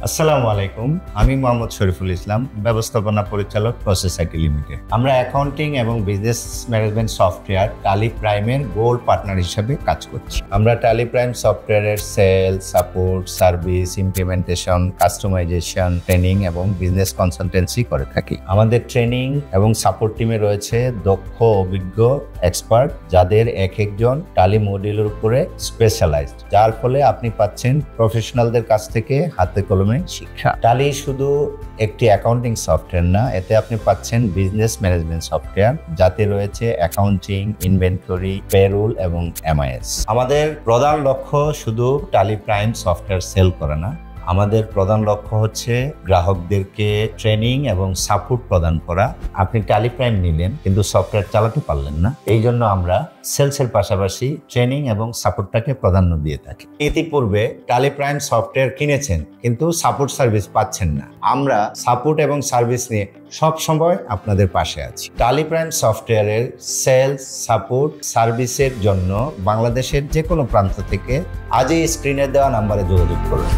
আসসালামু আলাইকুম, আমি মোহাম্মদ শরীফুল ইসলাম, ব্যবস্থাপনা পরিচালক প্রসেস আইটি লিমিটেড। আমরা অ্যাকাউন্টিং এবং বিজনেস ম্যানেজমেন্ট সফটওয়্যার টালি প্রাইমের গোল্ড পার্টনার হিসেবে কাজ করছি। আমরা টালি প্রাইম সফটওয়্যারের sale, support, service, implementation, customisation, training এবং বিজনেস কনসালটেন্সি করে থাকি। আমাদের ট্রেনিং এবং সাপোর্ট টিমে রয়েছে দক্ষ অভিজ্ঞ এক্সপার্ট, যাদের এক একজন টালি মডিউলের উপরে স্পেশালাইজড, যার ফলে আপনি পাচ্ছেন প্রফেশনালদের কাছ থেকে হাতে কলমে শিক্ষা। টালি শুধু একটি অ্যাকাউন্টিং সফটওয়্যার না, এতে আপনি পাচ্ছেন বিজনেস ম্যানেজমেন্ট সফটওয়্যার, যাতে রয়েছে অ্যাকাউন্টিং, ইনভেন্টরি, পেরোল এবং এমআইএস। আমাদের প্রধান লক্ষ্য শুধু টালি প্রাইম সফটওয়্যার সেল করা না, আমাদের প্রধান লক্ষ্য হচ্ছে গ্রাহকদেরকে ট্রেনিং এবং সাপোর্ট প্রদান করা। আপনি টালি প্রাইম নিলেন কিন্তু সফটওয়্যার চালাতে পারলেন না, এই জন্য আমরা সেলসের পাশাপাশি ট্রেনিং এবং সাপোর্টটাকে প্রাধান্য দিয়ে থাকি। ইতিপূর্বে টালি প্রাইম সফটওয়্যার কিনেছেন কিন্তু সাপোর্ট সার্ভিস পাচ্ছেন না, আমরা সাপোর্ট এবং সার্ভিস নিয়ে সব সময় আপনাদের পাশে আছি। টালি প্রাইম সফটওয়্যারের সেলস, সাপোর্ট, সার্ভিসের জন্য বাংলাদেশের যে কোনো প্রান্ত থেকে আজই স্ক্রিনে দেওয়া নাম্বারে যোগাযোগ করুন।